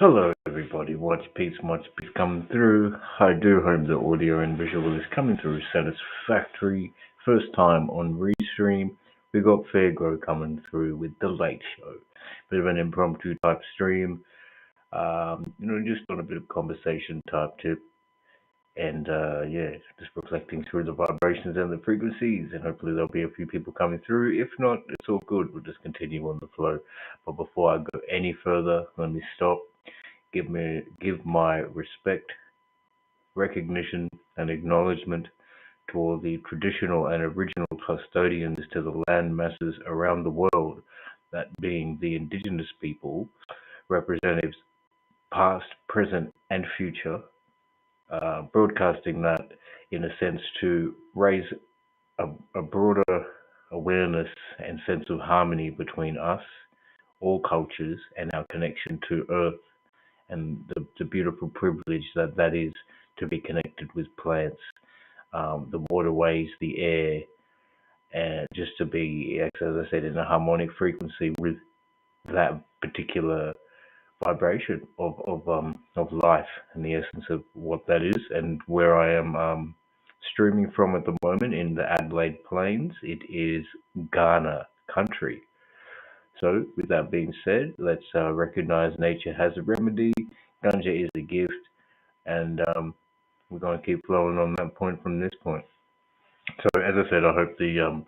Hello everybody, much peace coming through. I do hope the audio and visual is coming through satisfactory. First time on Restream, we got FairGrow coming through with the late show. Bit of an impromptu type stream, just on a bit of conversation type tip. And just reflecting through the vibrations and the frequencies, and hopefully there'll be a few people coming through. If not, it's all good. We'll just continue on the flow. But before I go any further, let me stop. Give my respect, recognition, and acknowledgement to all the traditional and original custodians to the land masses around the world, that being the indigenous people, representatives past, present, and future, broadcasting that in a sense to raise a broader awareness and sense of harmony between us, all cultures, and our connection to Earth, and the beautiful privilege that is to be connected with plants, the waterways, the air, and just to be, as I said, in a harmonic frequency with that particular vibration of life and the essence of what that is. And where I am streaming from at the moment in the Adelaide Plains, it is Ghana country. So, with that being said, let's recognize nature has a remedy, ganja is a gift, and we're going to keep flowing on that point from this point. So, as I said, I hope the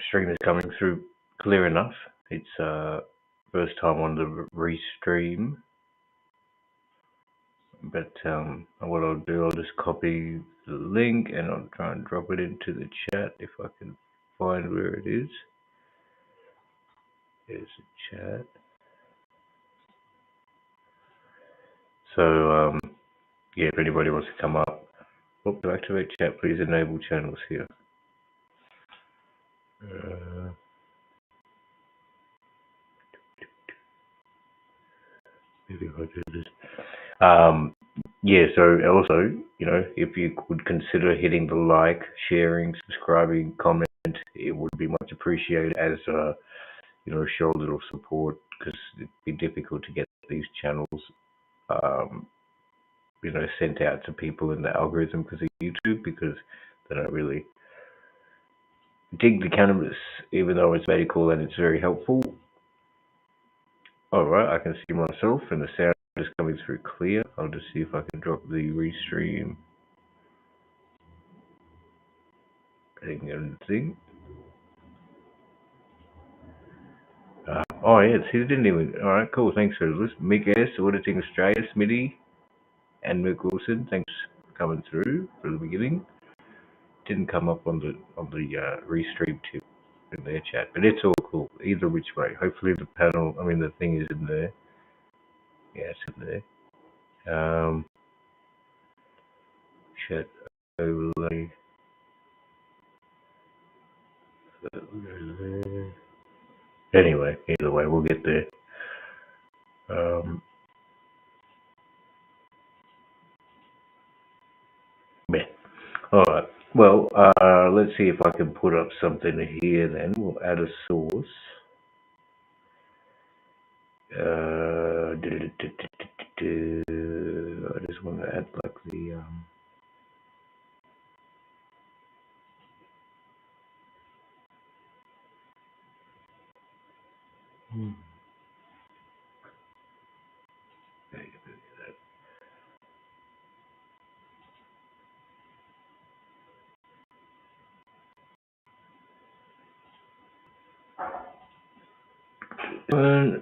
stream is coming through clear enough. It's first time on the restream, but what I'll do, I'll just copy the link and I'll try and drop it into the chat if I can find where it is. There's the chat. So, if anybody wants to come up, to activate chat, please enable channels here. Maybe if I do this. So also, if you could consider hitting the like, sharing, subscribing, comment, it would be much appreciated as show a little support, because it'd be difficult to get these channels sent out to people in the algorithm because of YouTube, because they don't really dig the cannabis, even though it's medical and it's very helpful. Alright, I can see myself and the sound is coming through clear. I'll just see if I can drop the restream. I didn't get anything. See, it didn't even. Alright, cool. Thanks for listening. Mick S, Auditing Australia, Smitty, and Mick Wilson. Thanks for coming through for the beginning. Didn't come up on the restream tip in their chat, but it's all cool either which way. Hopefully the the thing is in there. Yeah, it's in there. Chat overlay. Anyway, either way, we'll get there. Alright, well, let's see if I can put up something here then. We'll add a source. I just want to add like the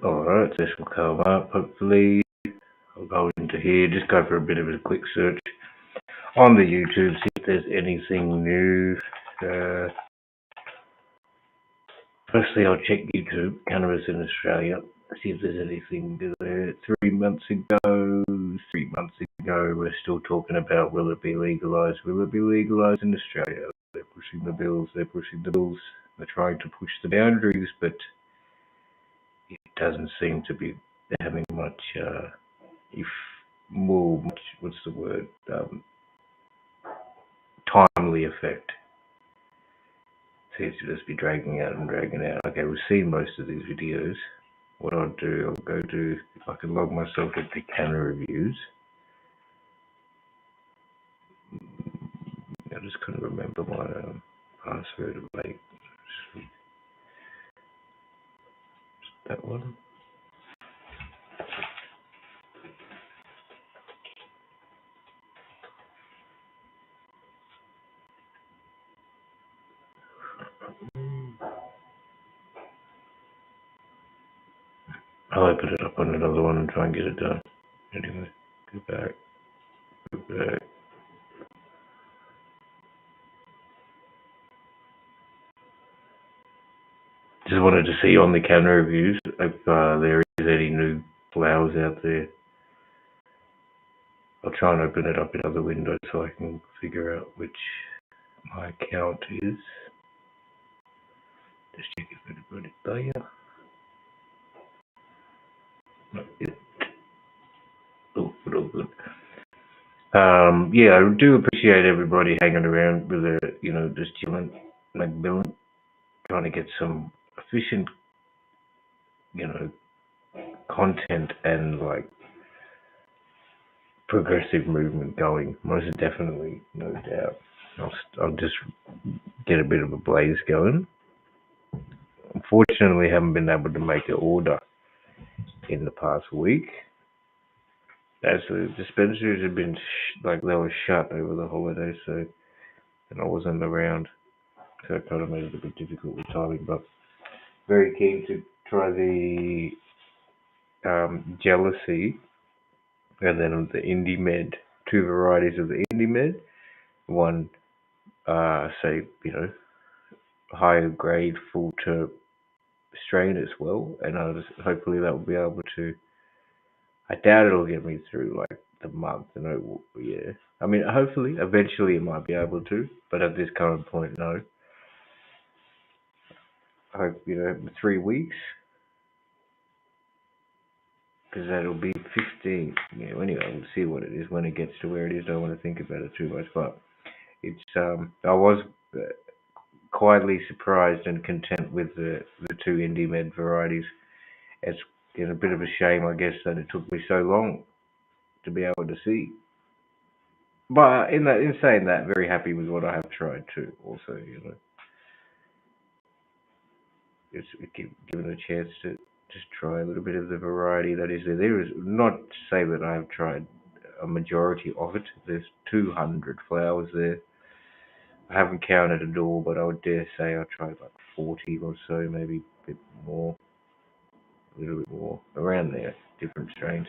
alright, this will come up hopefully. I'll go into here, just go for a bit of a quick search on the YouTube, see if there's anything new. Firstly, I'll check YouTube, Cannabis in Australia, see if there's anything there. 3 months ago, we're still talking about will it be legalized? Will it be legalized in Australia? They're pushing the bills, they're trying to push the boundaries, but it doesn't seem to be having much, what's the word, timely effect. Seems to just be dragging out. Okay, we've seen most of these videos. what I'll do, I'll go to, if I can log myself into Canna Reviews. I just couldn't remember my password of late. That one. I'll open it up on another one and try and get it done. Anyway, go back. Just wanted to see on the Canna Reviews if there is any new flowers out there. I'll try and open it up in other windows so I can figure out which my account is. Just check if anybody's there. Not yet. Oh, good, all good. Yeah, I do appreciate everybody hanging around with just chilling, like Bill, trying to get some efficient, content and like progressive movement going. Most definitely, no doubt. I'll just get a bit of a blaze going. Unfortunately, haven't been able to make an order in the past week, as the dispensaries have been they were shut over the holidays, so and I wasn't around, so it kind of made it a bit difficult with timing. But very keen to try the Jealousy, and then the Indie Med, two varieties of the Indie Med. One, higher grade full terp strain as well, and hopefully that will be able to. I doubt it'll get me through like the month, yeah. I mean, hopefully, eventually it might be able to, but at this current point, no. I hope 3 weeks, because that'll be 15. Yeah. Anyway, we'll see what it is when it gets to where it is. I don't want to think about it too much, but it's I was quietly surprised and content with the two Indie Med varieties. It's a bit of a shame, I guess, that it took me so long to be able to see. But in saying that, very happy with what I have tried too. Also, it's given a chance to just try a little bit of the variety that is there. There is not to say that I have tried a majority of it. There's 200 flowers there. I haven't counted it all, but I would dare say I tried like 40 or so, maybe a bit more, a little bit more, around there, different strains.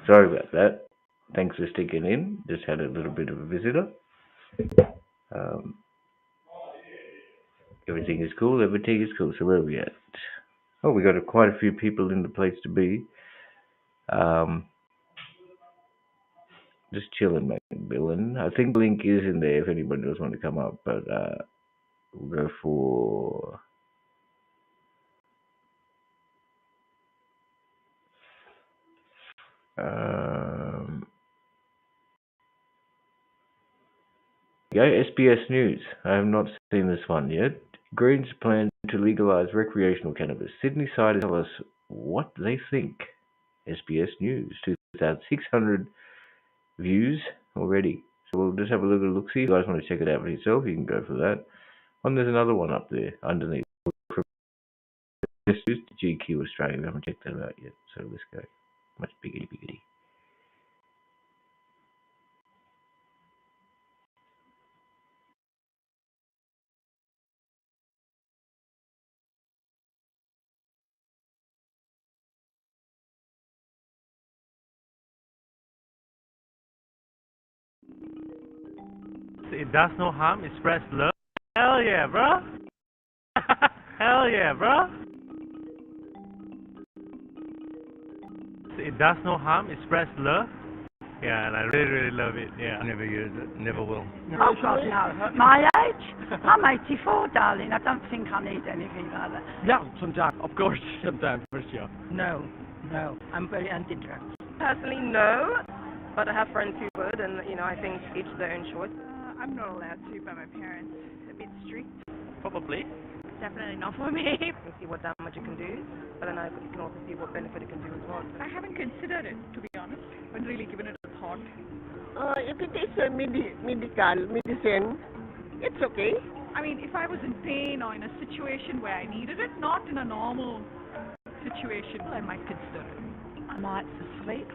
Sorry about that. Thanks for sticking in. Just had a little bit of a visitor. Um, everything is cool. Everything is cool. So where are we at? Oh, we got quite a few people in the place to be. Um, just chilling, Macmillan. I think the link is in there if anybody does want to come up, but we'll go for. Um, yeah, SBS News. I have not seen this one yet. Greens plan to legalise recreational cannabis. Sydney siders tell us what they think. SBS News, 2,600 views already. So we'll just have a little look. See if you guys want to check it out for yourself, you can go for that. And there's another one up there underneath. From GQ Australia. We haven't checked that out yet. So let's go. Much biggity biggity. It does no harm. It spreads love. Hell yeah, bro. Hell yeah, bro. It does no harm. It spreads love. Yeah, and I really, really love it. Yeah. Never use it. Never will. Oh, God, no. At my age, I'm 84, darling. I don't think I need anything like that. Yeah, sometimes. Of course, sometimes, for sure. No, I'm very anti-drugs. Personally, no, but I have friends who would, and I think each their own choice. I'm not allowed to by my parents. A bit strict. Probably. Definitely not for me. You can see what damage it can do, but then you can also see what benefit it can do as well. I haven't considered it, to be honest. I haven't really given it a thought. If it is a medical medicine, it's okay. I mean, if I was in pain or in a situation where I needed it, not in a normal situation, I might consider it. I might for sleep.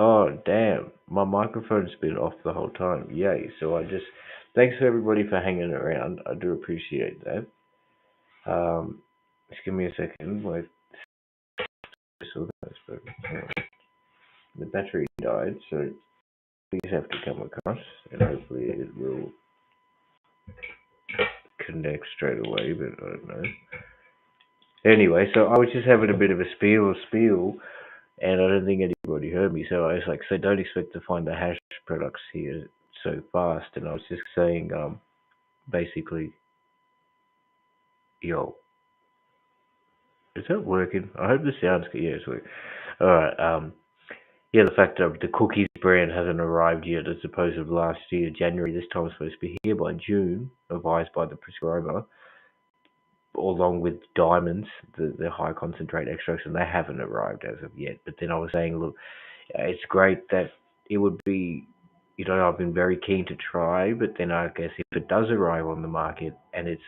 Oh, damn. My microphone's been off the whole time. Yay. So thanks to everybody for hanging around. I do appreciate that. Just give me a second. The battery died, so please have to come across, and hopefully it will connect straight away, but I don't know. Anyway, so I was just having a bit of a spiel, and I don't think anybody heard me, so I was like, so don't expect to find the hash products here so fast, and I was just saying, basically, yo, is that working? I hope the sound's good. Yeah, it's working. Alright, yeah, the fact that the cookies brand hasn't arrived yet as opposed to last year, January, this time it's supposed to be here by June, advised by the prescriber, along with diamonds, the high concentrate extracts, and they haven't arrived as of yet. But then I was saying, look, it's great that it would be, I've been very keen to try, but then I guess if it does arrive on the market and it's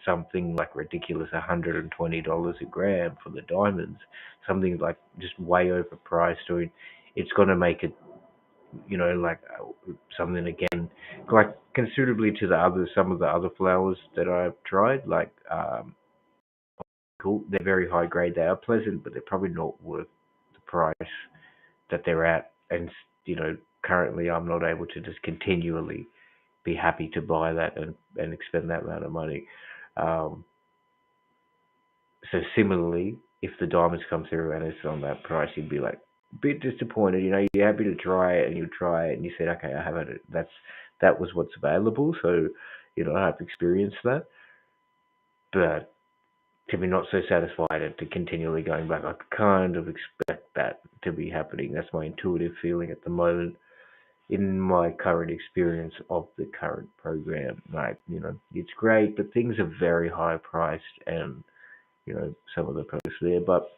something like ridiculous, $120 a gram for the diamonds, something like just way overpriced, or it's going to make it, like something again, like considerably to some of the other flowers that I've tried, like cool. They're very high grade. They are pleasant, but they're probably not worth the price that they're at. And currently I'm not able to just continually be happy to buy that and expend that amount of money. Um, so similarly, if the diamonds come through and it's on that price, you'd be like a bit disappointed. You're happy to try it, and you try it, and you said, okay, I have it. That was what's available. So I've experienced that, but to be not so satisfied and to continually going back, I kind of expect that to be happening. That's my intuitive feeling at the moment in my current experience of the current program. Like, it's great, but things are very high priced, and, some of the products there. But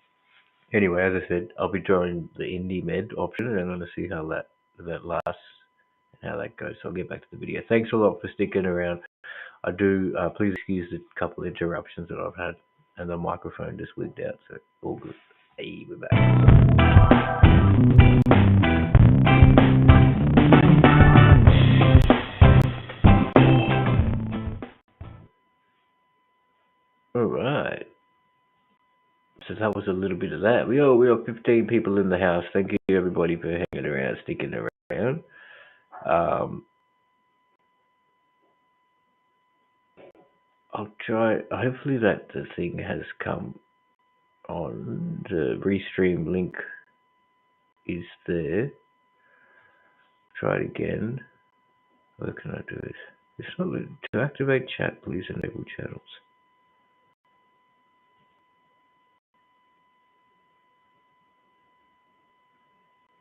anyway, as I said, I'll be trying the indie med option, and I'm going to see how that lasts and how that goes. So I'll get back to the video. Thanks a lot for sticking around. I do, please excuse the couple interruptions that I've had, and the microphone just wigged out, so all good. Hey, we're back. Alright. So that was a little bit of that. We are 15 people in the house. Thank you everybody for hanging around, sticking around. I'll try, hopefully that the thing has come on. The restream link is there. Try it again. Where can I do it? It's not to activate chat. Please enable channels.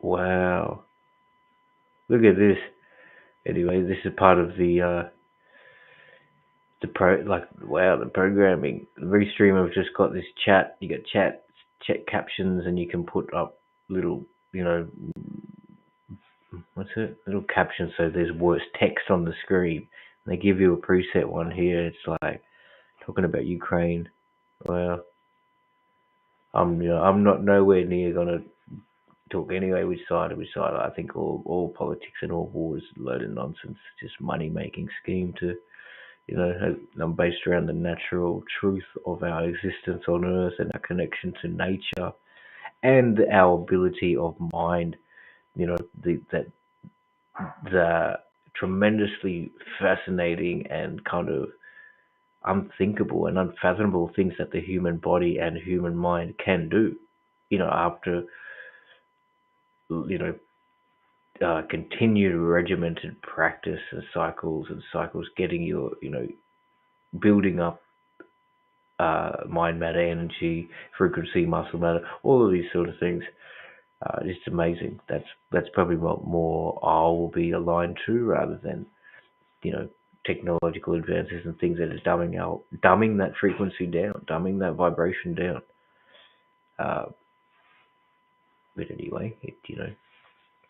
Wow! Look at this. Anyway, this is part of the the programming. The Restream have just got this chat. You got chat captions, and you can put up little, what's it? Little captions. So there's worse text on the screen. They give you a preset one here. It's like talking about Ukraine. Well, I'm not nowhere near gonna talk anyway which side. I think all politics and all wars is a load of nonsense, just money making scheme to, based around the natural truth of our existence on Earth and our connection to nature and our ability of mind. The tremendously fascinating and kind of unthinkable and unfathomable things that the human body and human mind can do. After continued regimented practice and cycles, getting your, building up mind matter, energy, frequency, muscle matter, all of these sort of things. It's amazing. That's probably what more I will be aligned to, rather than, technological advances and things that is dumbing that frequency down, dumbing that vibration down. But anyway,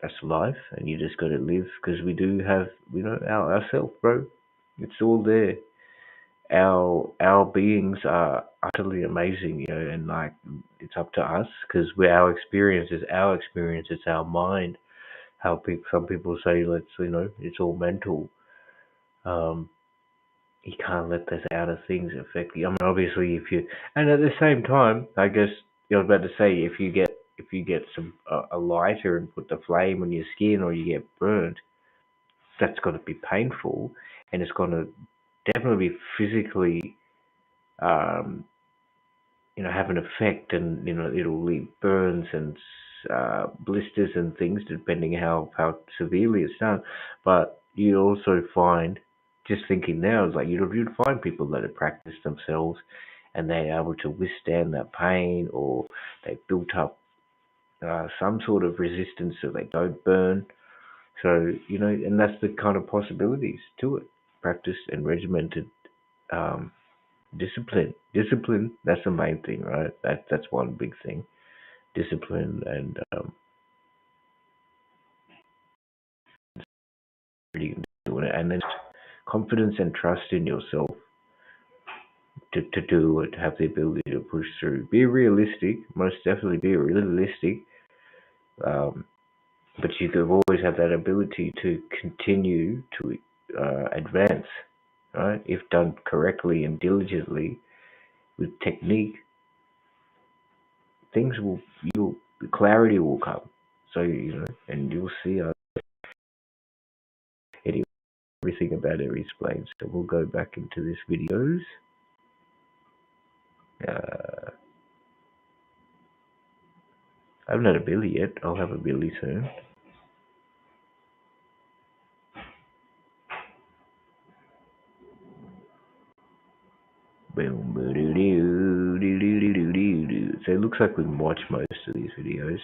that's life, and you just got to live, because we do have, ourself, bro. It's all there, our beings are utterly amazing, and like it's up to us because we're our experience is our experience. It's our mind. Some people say, it's all mental. Um, you can't let those outer things affect you. I mean, obviously, and at the same time, I guess I was about to say, if you get a lighter and put the flame on your skin, or you get burnt, that's going to be painful, and it's going to definitely be physically, um, have an effect, and it'll leave burns and blisters and things, depending how severely it's done. But you also find, just thinking now, is like you'd find people that have practiced themselves, and they're able to withstand that pain, or they've built up some sort of resistance so they don't burn. So and that's the kind of possibilities to it. Practice and regimented. Um, discipline, that's the main thing, right? That's one big thing. Discipline, and really doing it, and then confidence and trust in yourself to do it, have the ability to push through. Be realistic, most definitely be realistic. um, but you could always have that ability to continue to advance, right? If done correctly and diligently with technique, things will you'll clarity will come. So and you'll see everything about it explained. So we'll go back into this videos. I haven't had a Billy yet. I'll have a Billy soon. Boom, so it looks like we can watch most of these videos.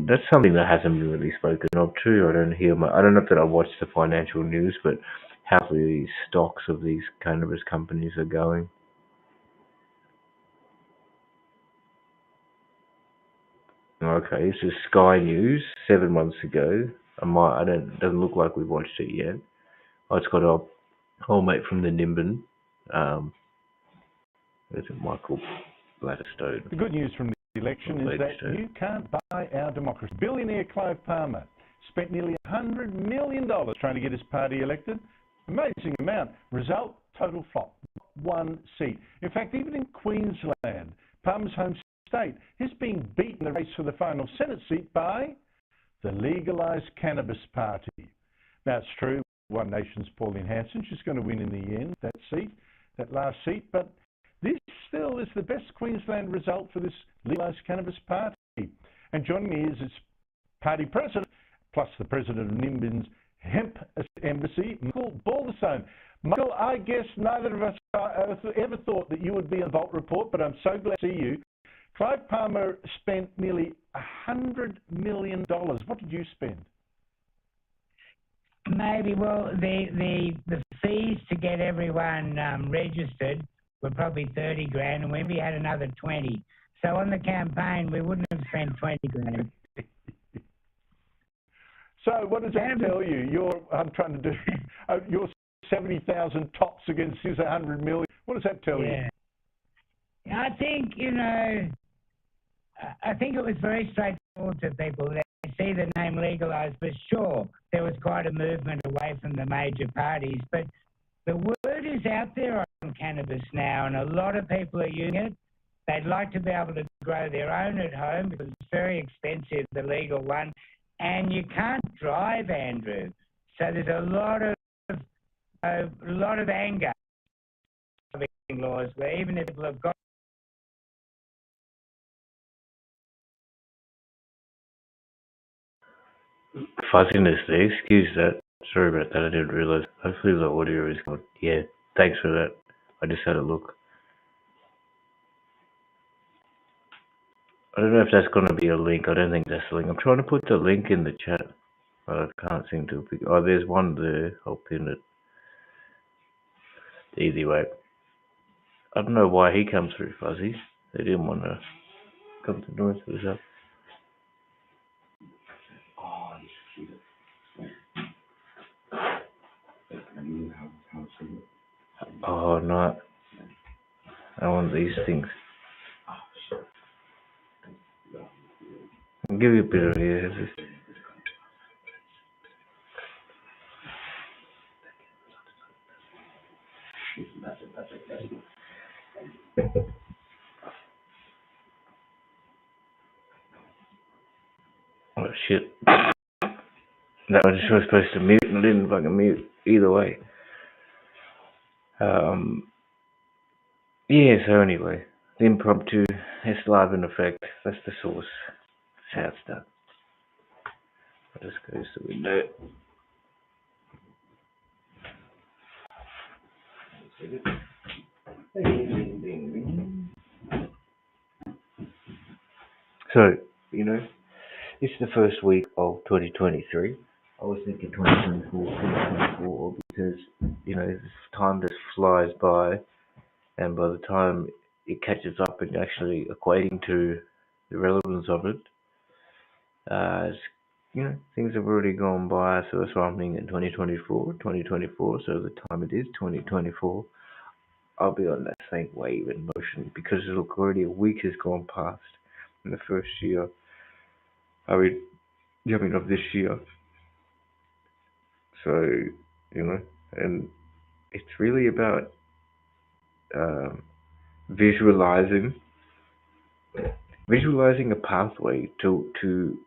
That's something that hasn't been really spoken of too. I don't know that I watch the financial news, but how the stocks of these cannabis companies are going. Okay, this is Sky News 7 months ago. Doesn't look like we've watched it yet. Oh, it's got a old mate from the Nimbin. There's Michael Blatterstone. The good news from the election is that you can't buy our democracy. Billionaire Clive Palmer spent nearly $100 million trying to get his party elected. Amazing amount. Result, total flop. One seat. In fact, even in Queensland, Palmer's home state, he's being beaten in the race for the final Senate seat by the Legalised Cannabis Party. Now, it's true, One Nation's Pauline Hanson, she's going to win in the end, that last seat, but this still is the best Queensland result for this Legalised Cannabis Party. And joining me is its party president, plus the president of Nimbin's Hemp Embassy, Michael Balderstone. Michael, I guess neither of us ever thought that you would be in the Vault Report, but I'm so glad to see you. Clive Palmer spent nearly $100 million. What did you spend? Maybe, well, the fees to get everyone registered were probably 30 grand, and we had another 20. So on the campaign, we wouldn't have spent 20 grand. So what does that tell you? I'm trying to do your 70,000 tops against his 100 million. What does that tell you? I think, I think it was very straightforward to people. They see the name legalised, but sure, there was quite a movement away from the major parties. But the word is out there on cannabis now, and a lot of people are using it. They'd like to be able to grow their own at home because it's very expensive, the legal one, and you can't drive, Andrew. So there's a lot of anger laws where even if people have got fuzziness there. Excuse that. Sorry about that. I didn't realise. Hopefully the audio is good. Yeah, thanks for that. I just had a look. I don't know if that's going to be a link. I don't think that's a link. I'm trying to put the link in the chat, but I can't seem to. Oh, there's one there. I'll pin it. The easy way. I don't know why he comes through, Fuzzy. They didn't want to come to North. What's up? Oh, no. I want these things. I'll give you a bit of here. Oh, shit. That was supposed to mute and I didn't fucking mute. Either way. Yeah, so anyway. The impromptu, it's live in effect. That's the source. That's how it's done. I'll just close the window. So, it's the first week of 2023. I was thinking 2024 because, time just flies by, and by the time it catches up and actually equating to the relevance of it, things have already gone by, so it's why I'm thinking 2024, so the time it is 2024, I'll be on that same wave and motion because look, already a week has gone past in the first year. Of this year. So, and it's really about visualizing a pathway to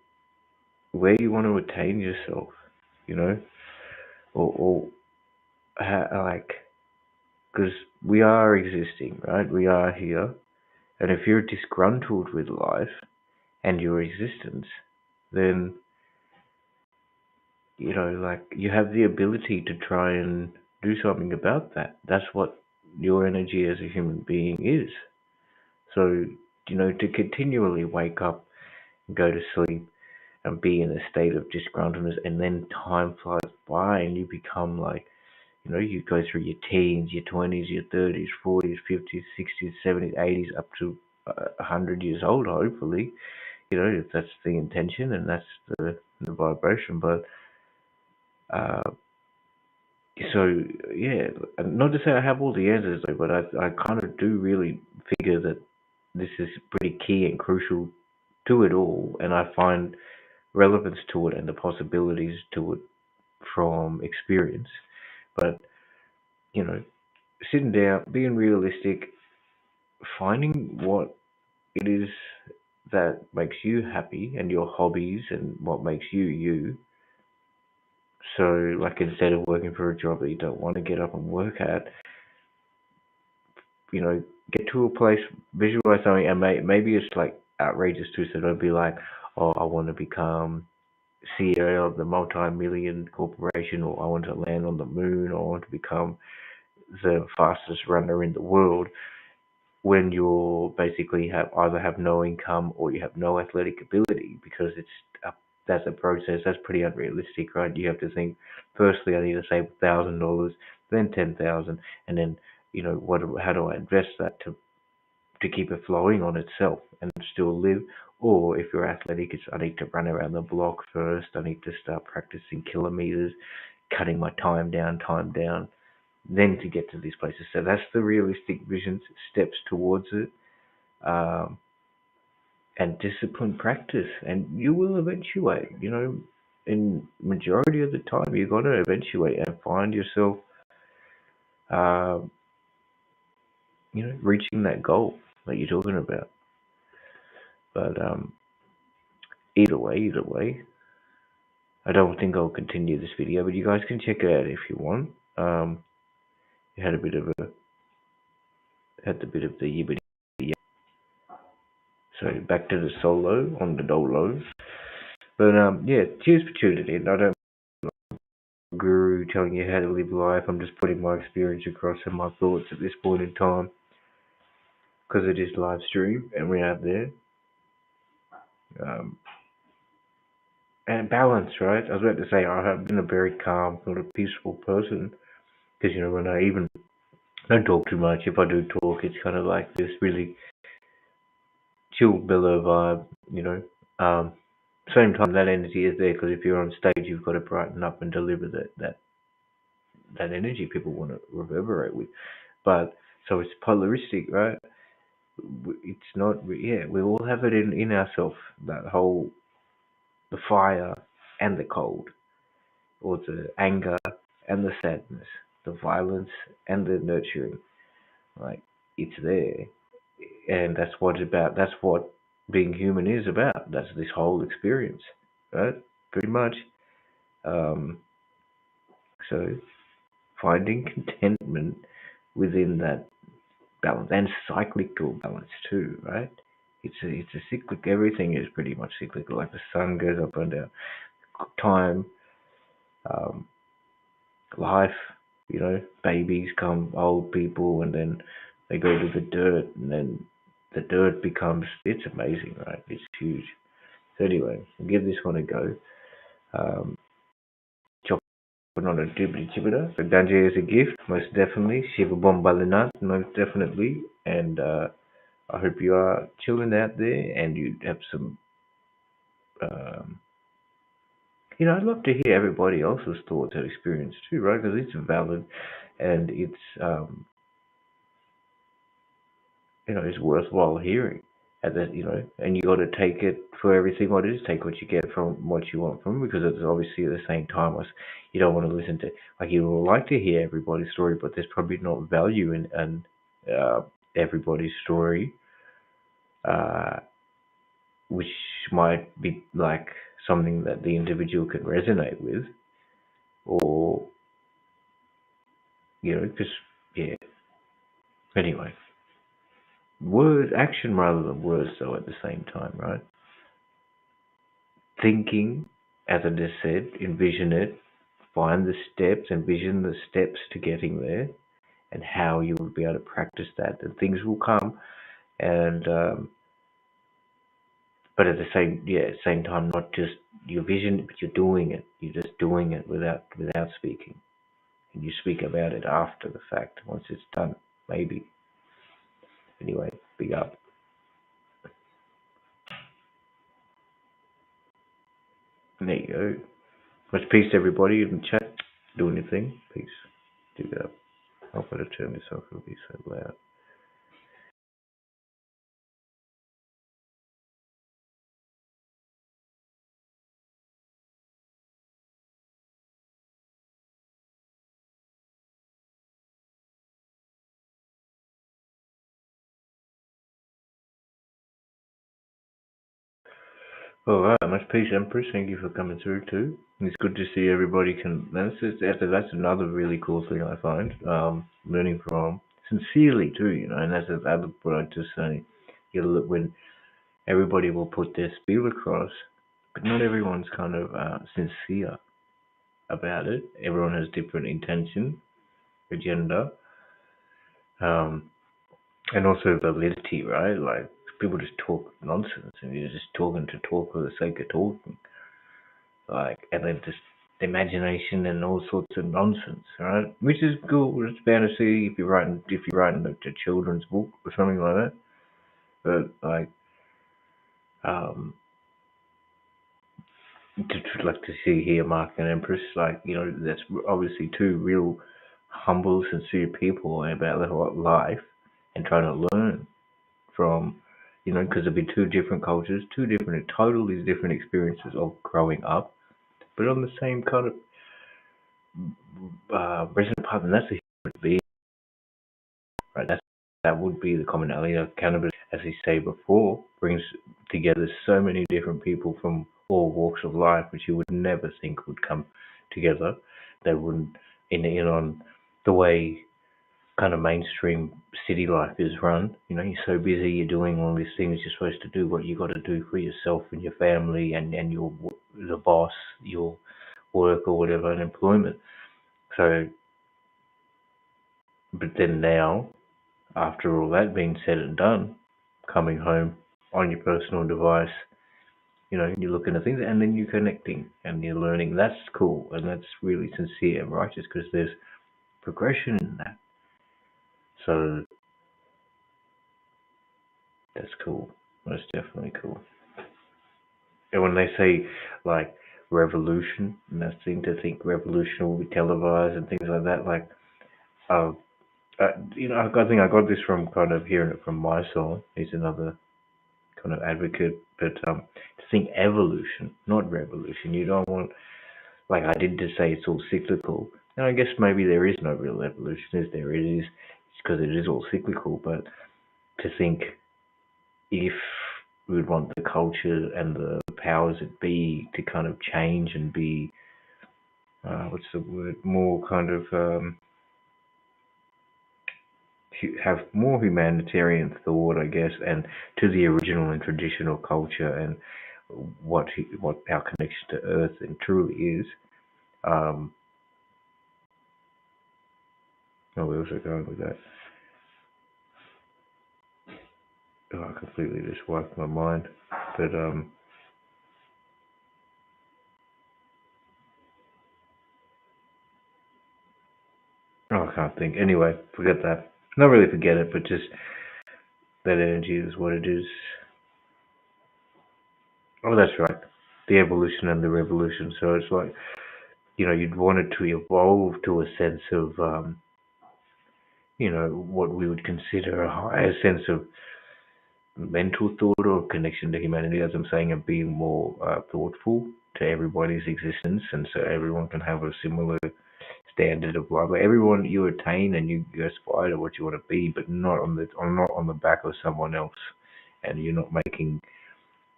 where you want to attain yourself, or because we are existing, right? We are here, and if you're disgruntled with life and your existence, then you have the ability to try and do something about that. That's what your energy as a human being is. So, to continually wake up and go to sleep and be in a state of disgruntledness, and then time flies by and you become you go through your teens, your 20s, your 30s, 40s, 50s, 60s, 70s, 80s, up to 100 years old, hopefully, if that's the intention and that's the vibration. But so, yeah, not to say I have all the answers, though, but I kind of do really figure that this is pretty key and crucial to it all, and I find relevance to it and the possibilities to it from experience. But, sitting down, being realistic, finding what it is that makes you happy and your hobbies and what makes you you. So, instead of working for a job that you don't want to get up and work at, get to a place, visualize something, and maybe it's outrageous too. So don't be like, oh, I want to become CEO of the multi-million corporation, or I want to land on the moon, or I want to become the fastest runner in the world. When you basically either have no income or you have no athletic ability, because that's a process that's pretty unrealistic, right? You have to think, firstly, I need to save $1,000, then 10,000, and then how do I invest that to keep it flowing on itself and still live? Or if you're athletic, it's I need to run around the block first. I need to start practicing kilometers, cutting my time down, then to get to these places. So that's the realistic vision, steps towards it, and disciplined practice, and you will eventuate. In majority of the time, you're gonna eventuate and find yourself, uh, reaching that goal that you're talking about. But either way, I don't think I'll continue this video, but you guys can check it out if you want. It had a bit of the yibbity. So back to the solo on the dolo. But yeah, cheers for tuning in. I don't guru telling you how to live life. I'm just putting my experience across and my thoughts at this point in time, because it is live stream and we're out there. And balance, right? I was about to say I have been a very calm, sort of peaceful person, because when I even don't talk too much, if I do talk, it's kind of like this really chill, mellow vibe. Same time that energy is there, because if you're on stage, you've got to brighten up and deliver that that energy people want to reverberate with. But so it's polaristic, right? It's not. Yeah, we all have it in ourselves. That whole the fire and the cold, or the anger and the sadness, the violence and the nurturing. Like it's there, and that's what it's about. That's what being human is about. That's this whole experience, right? Pretty much. Um, so finding contentment within that balance and cyclical balance too, right? It's a cyclic. Everything is pretty much cyclical. Like the sun goes up and down. Time, um, life. Babies come, old people, and then they go to the dirt, and then the dirt becomes. It's amazing, right? It's huge. So anyway, I'll give this one a go. Um, Chopping on a dibbity chibbita. So ganja is a gift, most definitely. Shiva Bombalinat, most definitely. And I hope you are chilling out there and you have some. Um, I'd love to hear everybody else's thoughts and experience too, right? Because it's valid and it's worthwhile hearing. And that, and you got to take it for everything what it is. Take what you get from what you want from it, because it's obviously at the same time as you don't want to listen to, like, you would like to hear everybody's story, but there's probably not value in uh, everybody's story, uh, which might be like something that the individual can resonate with, or because yeah. Anyway, word action rather than words, though, at the same time, right? Thinking, as I just said, envision it, find the steps, envision the steps to getting there, and how you will be able to practice that, and things will come. And but at the same time, not just your vision, but you're doing it. You're just doing it without speaking, and you speak about it after the fact, once it's done, maybe. Anyway, big up. And there you go. Much peace, everybody in the chat. Doing your thing. Peace. Do that. I'll better turn this off. It'll be so loud. All right, much peace, Empress. Thank you for coming through too. It's good to see everybody can. That's another really cool thing I find. Learning from sincerely too, and that's the other point to say. When everybody will put their spiel across, but not everyone's kind of sincere about it. Everyone has different intention, agenda, um, and also validity, right? Like people just talk nonsense, and you're just talking to talk for the sake of talking. Like, and then just imagination and all sorts of nonsense, right? Which is cool. It's fantasy if you're writing a children's book or something like that. But like, um, like to see here Mark and Empress, like that's obviously two real humble, sincere people about their whole life and trying to learn from. Because there'll be two different cultures, totally different experiences of growing up, but on the same kind of resonant path, and that's the human being, right? That would be the commonality of cannabis, as we say before, brings together so many different people from all walks of life, which you would never think would come together. They wouldn't, in on the way kind of mainstream city life is run. You're so busy, you're doing all these things. You're supposed to do what you got to do for yourself and your family and your the boss, your work or whatever, and employment. So, but then now, after all that being said and done, coming home on your personal device, you're looking at things and then you're connecting and you're learning. That's cool and that's really sincere and righteous because there's progression in that. So that's cool. That's definitely cool. And when they say, like, revolution, and I seem to think revolution will be televised and things like that. Like, uh, I think I got this from kind of hearing it from my son. He's another kind of advocate, but to think evolution, not revolution. You don't want, like I did to say, it's all cyclical. And I guess maybe there is no real evolution, is there? It is, because it is all cyclical. But to think if we would want the culture and the powers that be to kind of change and be, what's the word, more kind of have more humanitarian thought, I guess, and to the original and traditional culture and what our connection to Earth and truly is. Where was I going with that? I completely just wiped my mind. But I can't think. Anyway, forget that. Not really forget it, but just that energy is what it is. Oh, that's right. The evolution and the revolution. So it's like, you'd want it to evolve to a sense of, what we would consider a higher sense of mental thought or connection to humanity, as I'm saying, and being more thoughtful to everybody's existence, and so everyone can have a similar standard of life. Like everyone, you attain and you aspire to what you want to be, but not on the back of someone else, and you're not making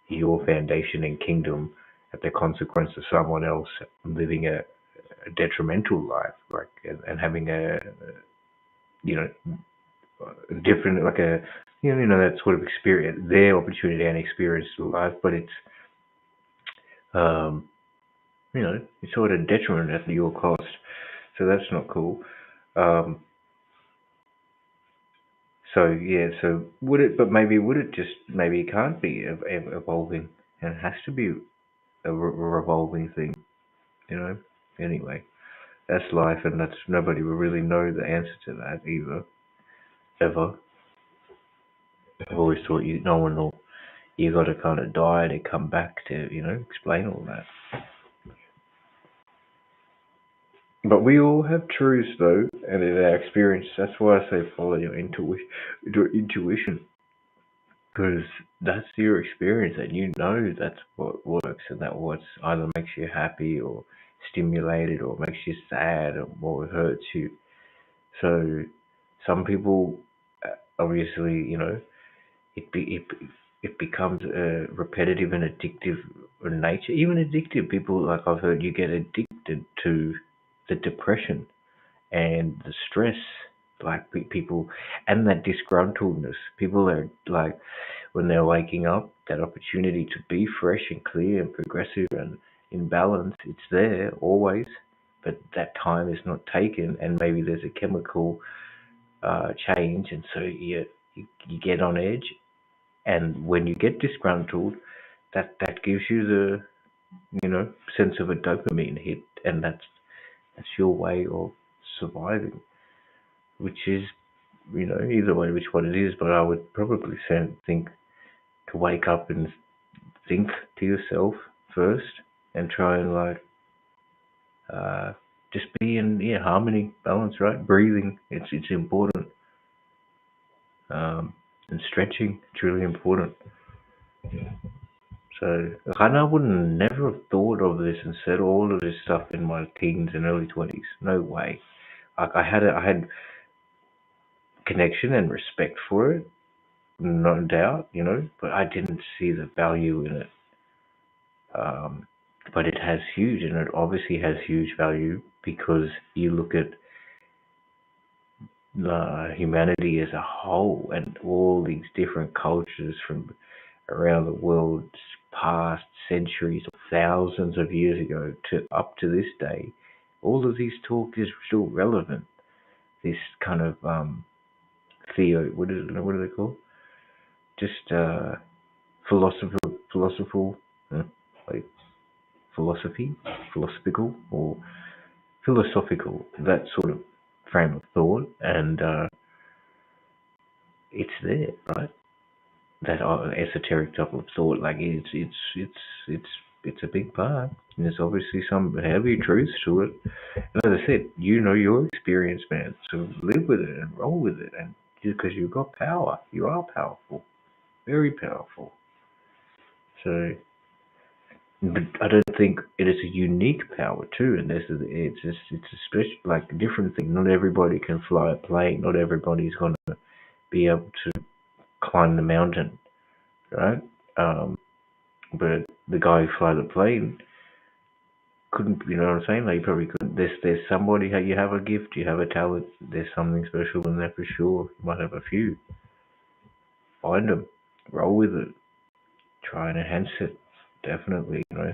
your foundation and kingdom at the consequence of someone else living a detrimental life, like and having a different, like a that sort of experience, their opportunity and experience to life, but it's it's sort of detriment at your cost. So that's not cool. So would it? But maybe would it just? Maybe it can't be evolving, and it has to be a revolving thing. Anyway, that's life, and that's nobody will really know the answer to that either, ever. I've always thought no one will. You got to kind of die to come back to explain all that. But we all have truths, though, and in our experience, that's why I say follow your intuition, because that's your experience, and that's what works, and that what either makes you happy or stimulated, or makes you sad, or hurts you. So some people, obviously, it becomes repetitive and addictive in nature. Even addictive people, like I've heard, you get addicted to the depression and the stress, like people, and that disgruntledness. People are like, when they're waking up, that opportunity to be fresh and clear and progressive and in balance, it's there always, but that time is not taken, and maybe there's a chemical change, and so you get on edge, and when you get disgruntled, that gives you the sense of a dopamine hit, and that's your way of surviving, which is either way which one it is. But I would probably think to wake up and think to yourself first, and try and just be in harmony, balance, right? Breathing, it's important, and stretching, it's really important. So I wouldn't never have thought of this and said all of this stuff in my teens and early 20s. No way. Like I had connection and respect for it, no doubt, but I didn't see the value in it. But it has huge, and it obviously has huge value, because you look at humanity as a whole, and all these different cultures from around the world, past centuries or thousands of years ago to up to this day. All of these talk is still relevant. This kind of what are they called? Just philosophical, like philosophical or philosophical, that sort of frame of thought, and it's there, right? That esoteric type of thought, like it's it's a big part, and there's obviously some heavy truths to it. And as I said, you know your experience, man. So live with it and roll with it, and because you've got power, you are powerful, very powerful. So, but I don't think it is a unique power too, and it's a special, like a different thing. Not everybody can fly a plane. Not everybody's gonna be able to climb the mountain, right? Um, but the guy who fly the plane couldn't, you know what I'm saying? Like, you probably couldn't. There's somebody, you have a gift, you have a talent, there's something special in there for sure. You might have a few. Find them, roll with it, try and enhance it, definitely, you know.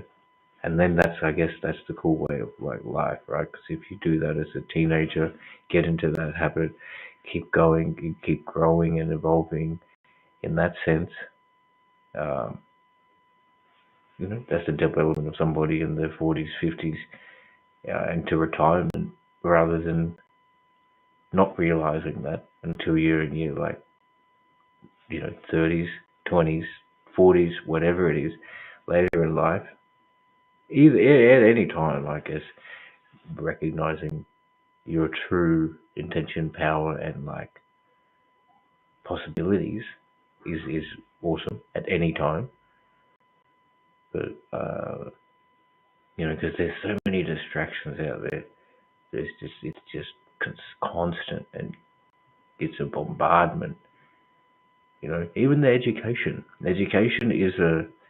And then I guess that's the cool way of like life, right? Because if you do that as a teenager, get into that habit, keep going, you keep growing and evolving in that sense. Um, you know, that's the development of somebody in their 40s, 50s, into retirement, rather than not realizing that until you're in your, like, you know, 30s, 20s, 40s, whatever it is, later in life, either at any time, I guess, recognizing your true intention, power, and like possibilities is awesome at any time. But you know, because there's so many distractions out there. It's just constant, and it's a bombardment. You know, even the education. Education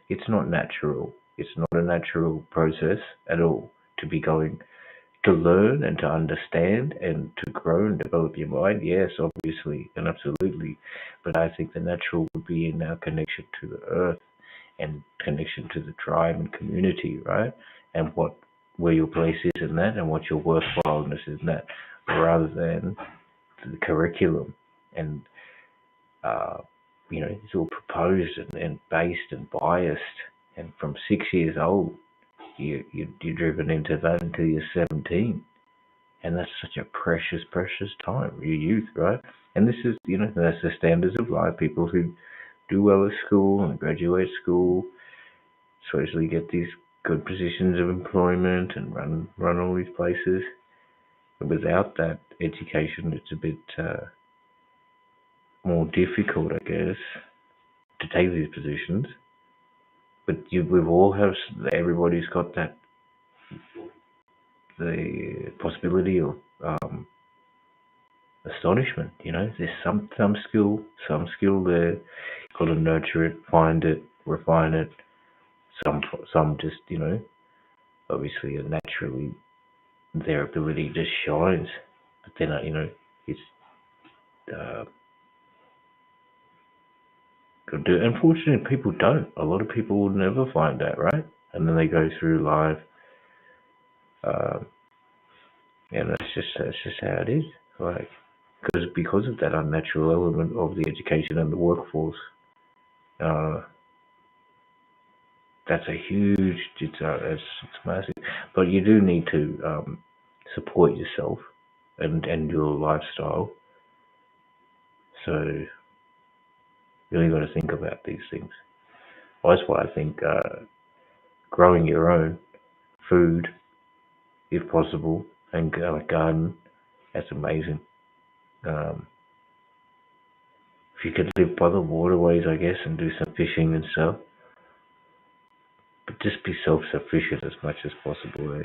it's not natural. It's not a natural process at all to be going to learn and to understand and to grow and develop your mind. Yes, obviously and absolutely. But I think the natural would be in our connection to the earth and connection to the tribe and community, right? And where your place is in that and what your worthwhileness is in that, rather than the curriculum. And uh, you know, it's all proposed and based and biased. And from 6 years old, you're driven into that until you're 17. And that's such a precious, precious time, your youth, right? And this is, you know, that's the standards of life. People who do well at school and graduate school, supposedly get these good positions of employment and run all these places. But without that education, it's a bit more difficult, I guess, to take these positions. But we've all have, everybody's got that, the possibility of astonishment. You know, there's some skill there. Got to nurture it, find it, refine it. Some just, you know, obviously are naturally, their ability just shines. But then you know, it's uh, got to do. Unfortunately, people don't. A lot of people will never find that, right? And then they go through life, um, and that's just how it is. Like, because of that unnatural element of the education and the workforce, uh, that's a huge. It's massive. But you do need to support yourself and your lifestyle. So really got to think about these things. Well, that's why I think growing your own food, if possible, and a garden, that's amazing. Um, if you could live by the waterways, I guess, and do some fishing and stuff, but just be self-sufficient as much as possible.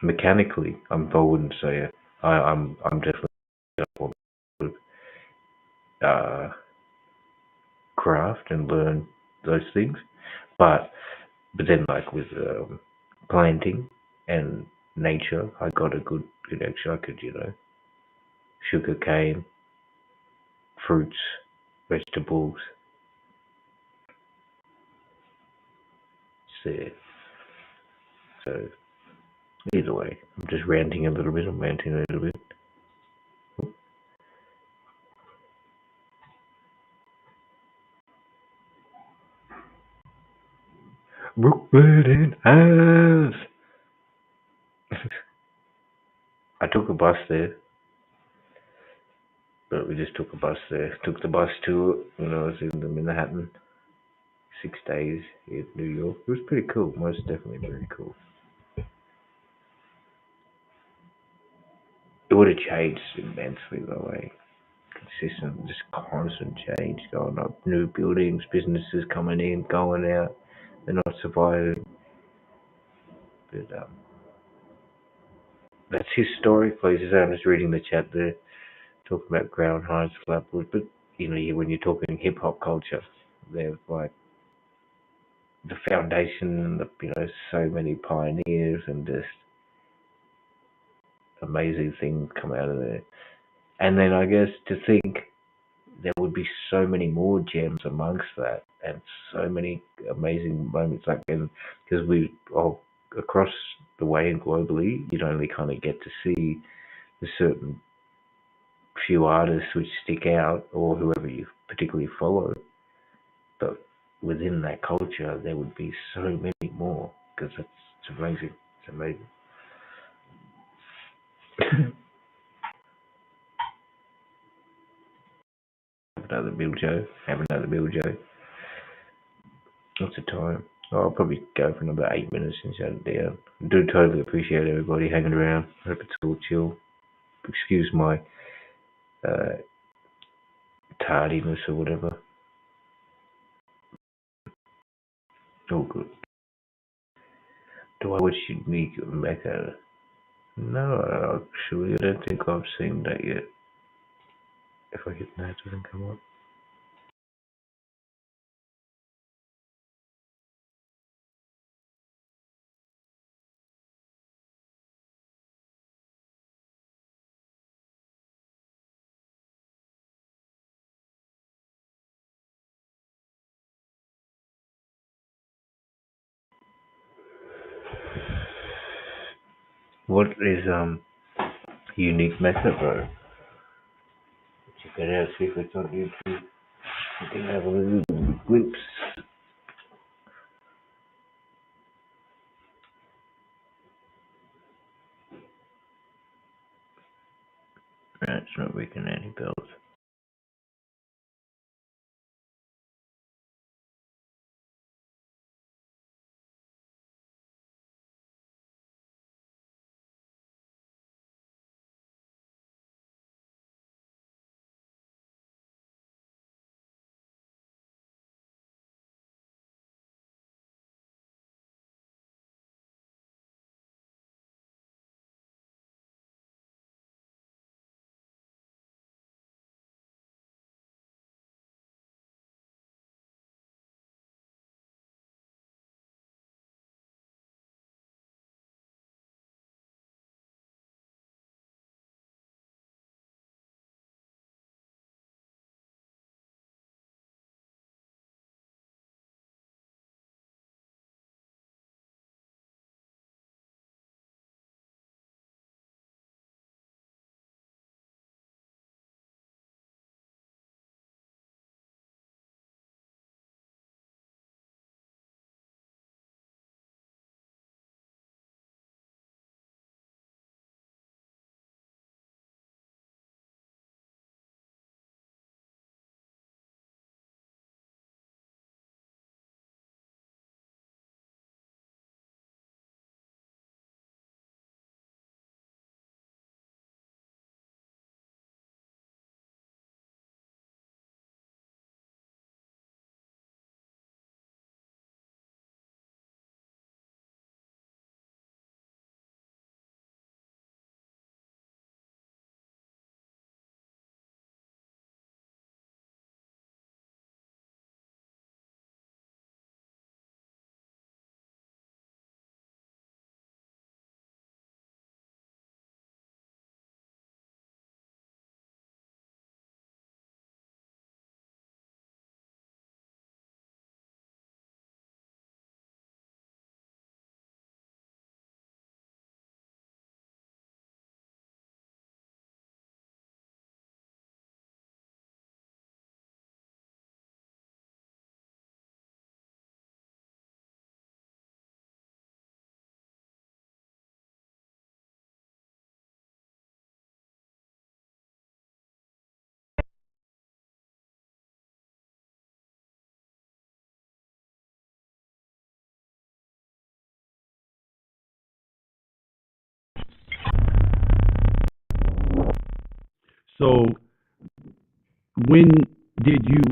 Mechanically, I wouldn't say it. I'm definitely up on uh, craft and learn those things, but then like with planting and nature, I got a good connection. I could, you know, sugar cane, fruits, vegetables. It's there. So either way, I'm just ranting a little bit. I'm ranting a little bit. Brooklyn in house. I took a bus there, but we just took a bus there. Took the bus to when I was in the Manhattan 6 days in New York. It was pretty cool, most definitely very cool. It would have changed immensely the way. Consistent, just constant change going up. New buildings, businesses coming in, going out. They're not surviving. But that's historic places. I'm just reading the chat there, talking about Ground Heights, Flatbush. But when you're talking hip hop culture, there's like the foundation and so many pioneers and just amazing things come out of there. And then I guess to think there would be so many more gems amongst that, and so many amazing moments because we all across the way and globally, you'd only kind of get to see the certain few artists which stick out or whoever you particularly follow, but within that culture there would be so many more because it's amazing. It's amazing. Another Bill Joe. Have another Bill Joe. What's the time? Oh, I'll probably go for another 8 minutes and shut it down. I do totally appreciate everybody hanging around. Hope it's all chill. Excuse my tardiness or whatever. All good. Do I watch Unique Mecca? No, actually, I don't think I've seen that yet. If I hit that, it doesn't come up. What is Unique Mecca, bro? Check it out, see if it's on YouTube. You can have a little glimpse. Right, it's not ringing any bells. So, when did you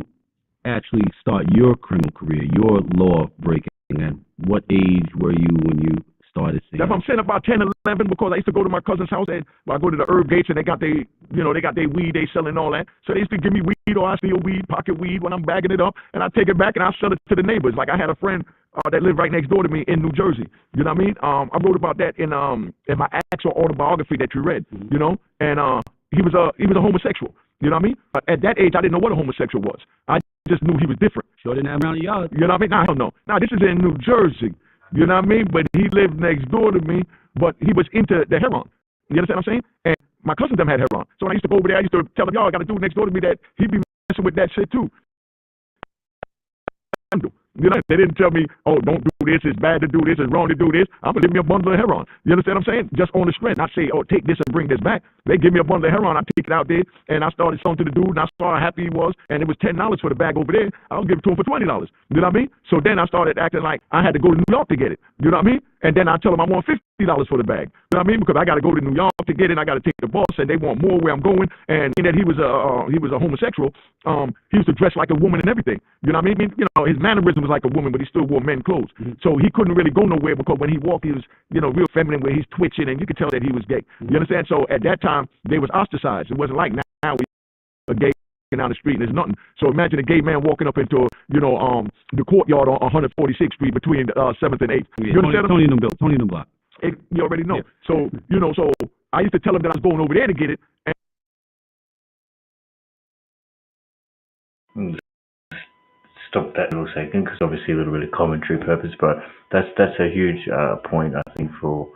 actually start your criminal career, your law breaking? And what age were you when you started seeing? I'm saying about 10, 11, because I used to go to my cousin's house and I go to the herb gates and they got their weed they selling all that. So they used to give me weed, or I steal weed, pocket weed when I'm bagging it up, and I take it back and I sell it to the neighbors. Like I had a friend that lived right next door to me in New Jersey. You know what I mean? I wrote about that in my actual autobiography that you read. You know, and he was a homosexual. You know what I mean? But at that age, I didn't know what a homosexual was. I just knew he was different. Sure didn't have around the yard. You know what I mean? Nah, hell no. Nah, this is in New Jersey. You know what I mean? But he lived next door to me, but he was into the heroin. You understand what I'm saying? And my cousin them had heroin. So when I used to go over there, I used to tell them, y'all, I got a dude next door to me that he be messing with that shit too. You know, they didn't tell me, oh, don't do this, it's bad to do this, it's wrong to do this. I'm going to give me a bundle of heroin. You understand what I'm saying? Just on the strength. I say, oh, take this and bring this back. They give me a bundle of heroin. I take it out there, and I started selling to the dude, and I saw how happy he was, and it was $10 for the bag over there. I was giving it to him for $20. You know what I mean? So then I started acting like I had to go to New York to get it. You know what I mean? And then I tell them I want $50 for the bag. You know what I mean? Because I got to go to New York to get it. I got to take the bus, and they want more where I'm going. And that he was a homosexual. He used to dress like a woman and everything. You know what I mean? You know, his mannerism was like a woman, but he still wore men clothes. So he couldn't really go nowhere because when he walked, he was, you know, real feminine, where he's twitching, and you could tell that he was gay. You understand? So at that time, they was ostracized. It wasn't like now we a gay down the street and there's nothing. So imagine a gay man walking up into, you know, the courtyard on 146th Street between 7th and 8th. Yeah, You understand? Tony in the block. You already know. Yeah. So, you know, so I used to tell him that I was going over there to get it. And stop that little second, because obviously a little bit of commentary purpose, but that's a huge point, I think, for,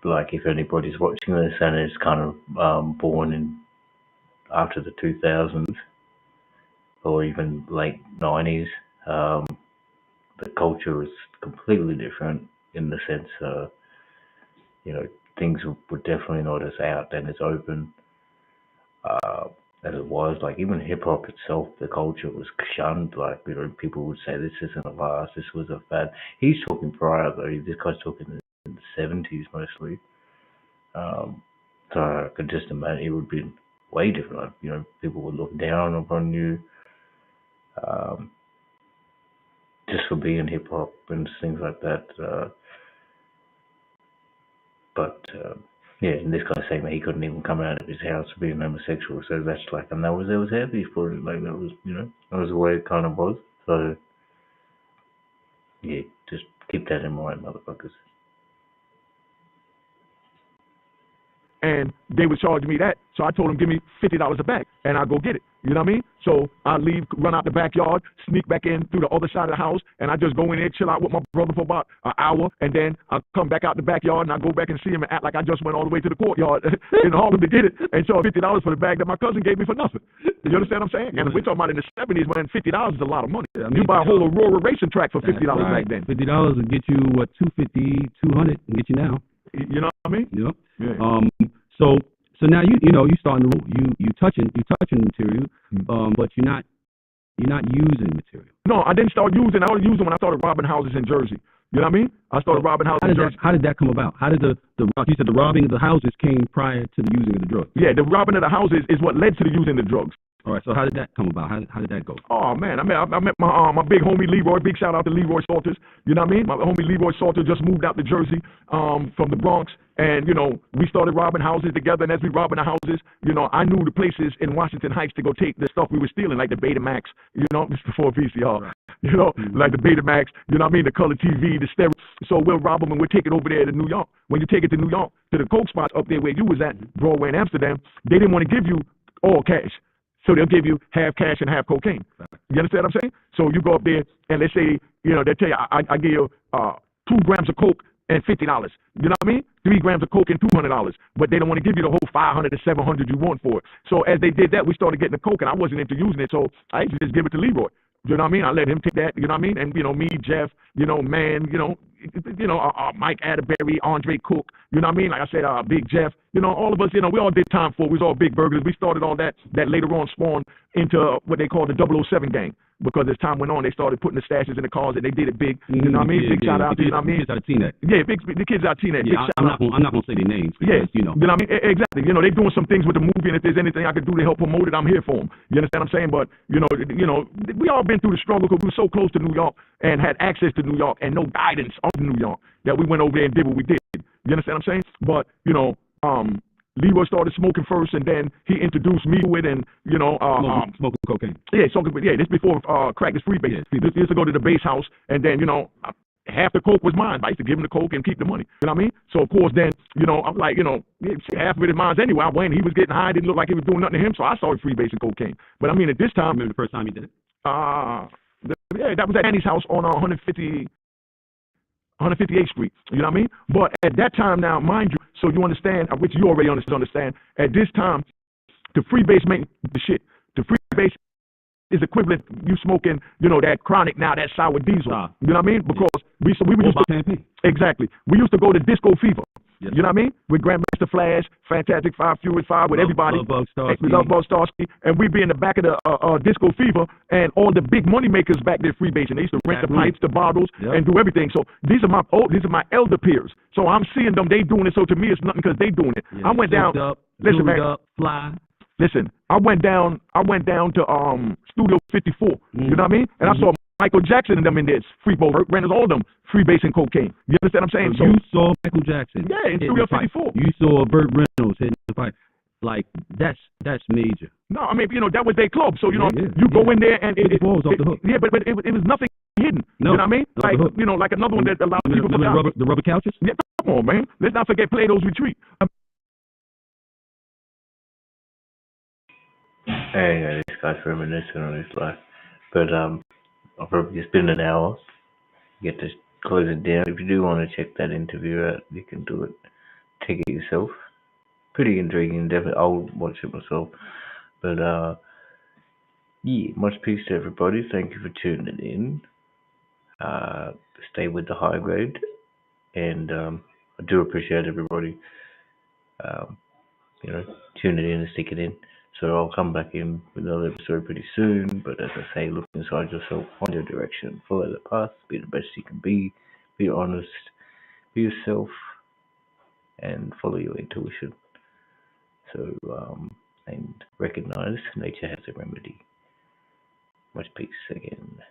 like, if anybody's watching this and is kind of born in after the 2000s or even late 90s, the culture is completely different in the sense, you know, things were definitely not as out and as open as it was. Like even hip hop itself, the culture was shunned. Like, you know, people would say this isn't a last, this was a fad. He's talking prior though. This guy's talking in the 70s mostly. So I could just imagine it would be way different. Like, you know, people would look down upon you just for being hip hop and things like that. But yeah, in this kind of segment, he couldn't even come out of his house being homosexual. So that's like, and that was heavy for it. Like that was, you know, that was the way it kind of was. So yeah, just keep that in mind, motherfuckers. And they would charge me that. So I told them, give me $50 a bag, and I'll go get it. You know what I mean? So I leave, run out the backyard, sneak back in through the other side of the house, and I just go in there, chill out with my brother for about an hour, and then I come back out the backyard, and I go back and see him and act like I just went all the way to the courtyard in Harlem to get it, and charge $50 for the bag that my cousin gave me for nothing. You understand what I'm saying? And we're talking about in the 70s when $50 is a lot of money. Yeah, I mean, you buy a whole Aurora racing track for $50 back then. $50 will get you, what, $250, $200 and get you now. You know what I mean? Yep. Yeah. So now you know you starting to you touching material, but you're not using material. No, I didn't start using. I only used it when I started robbing houses in Jersey. You know what I mean? I started robbing houses in Jersey. How did that come about? How did you said the robbing of the houses came prior to the using of the drugs? Yeah, the robbing of the houses is what led to the using the drugs. All right, so how did that come about? How did that go? Oh man, I met my big homie Leroy. Big shout out to Leroy Salters. You know what I mean? My homie Leroy Salters just moved out to Jersey from the Bronx, and you know we started robbing houses together. And as we robbing the houses, you know I knew the places in Washington Heights to go take the stuff we were stealing, like the Betamax. You know, this is before VCR. Right. You know, like the Betamax. You know what I mean? The color TV, the stereo. So we'll rob them and we'll take it over there to New York. When you take it to New York, to the coke spots up there where you was at, Broadway in Amsterdam, they didn't want to give you all cash. So they'll give you half cash and half cocaine. You understand what I'm saying? So you go up there and they say, you know, they tell you, I give you 2 grams of coke and $50. You know what I mean? 3 grams of coke and $200. But they don't want to give you the whole $500 to $700 you want for it. So as they did that, we started getting the coke, and I wasn't into using it. So I used to just give it to Leroy. You know what I mean? I let him take that. You know what I mean? And you know, me, Jeff, you know, man, Mike Atterbury, Andre Cook. You know what I mean? Like I said, Big Jeff. You know, all of us. You know, we all did time for. We was all big burglars. We started all that later on spawned into what they call the 007 gang. because as time went on, they started putting the stashes in the cars and they did it big. You know what I mean? Big shout out. You know what I mean? Kids out of T-Net. Yeah, the kids out of T-Net. Yeah, I'm not gonna say their names. Because, You know what I mean? Exactly. You know, they're doing some things with the movie, and if there's anything I could do to help promote it, I'm here for them. You understand what I'm saying? But you know, we all been through the struggle because we were so close to New York and had access to New York and no guidance of New York that we went over there and did what we did. You understand what I'm saying? But you know, Leroy started smoking first, and then he introduced me to it, and you know, smoking cocaine. Yeah, this before crack is free base. This used to go to the base house, and then you know, half the coke was mine. I used to give him the coke and keep the money. You know what I mean? So of course, then you know, I'm like, you know, half of it is mine anyway. I went, he was getting high, didn't look like he was doing nothing to him, so I started free basing cocaine. But I mean, at this time, remember the first time you did it? That was at Annie's house on 158th Street. You know what I mean? But at that time now, mind you, so you understand, which you already understand, at this time, the freebase make the shit. The freebase is equivalent you smoking, you know, that chronic now, that sour diesel. You know what I mean? Because we were used to, exactly. We used to go to Disco Fever. Yes. You know what I mean? With Grandmaster Flash, Fantastic Five, Furious Five, with everybody. Love Bug Starsky. And we'd be in the back of the Disco Fever, and all the big money makers back there freebasing. They used to rent the pipes, the bottles, and do everything. So these are my elder peers. So I'm seeing them, they doing it. So to me, it's nothing because they doing it. Yeah, I went down. Listen, man. Fly. Listen, I went down to Studio 54. You know what I mean? And I saw Michael Jackson and them in there, Freebo, Burt Reynolds, all of them freebasing cocaine. You understand what I'm saying? So you saw Michael Jackson. Yeah, in Studio 54. You saw Burt Reynolds hitting the pipe. Like that's major. No, I mean, you know, that was their club. So, you know, you go in there and it balls off the hook. Yeah, but it was nothing hidden. No, you know what I mean? Like, you know, like another one that allows people to the rubber couches? Yeah, come on, man. Let's not forget Plato's Retreat. Hey, this guy's reminiscing on his life. But it's been an hour. Get to close it down. If you do want to check that interview out, you can do it. Take it yourself. Pretty intriguing. Definitely, I'll watch it myself. But yeah, much peace to everybody. Thank you for tuning in. Stay with the high grade, and I do appreciate everybody, you know, tuning in and sticking in. So I'll come back in with another episode pretty soon. But as I say, look inside yourself, find your direction, follow the path, be the best you can be honest, be yourself, and follow your intuition. So, and recognize nature has a remedy. Much peace again.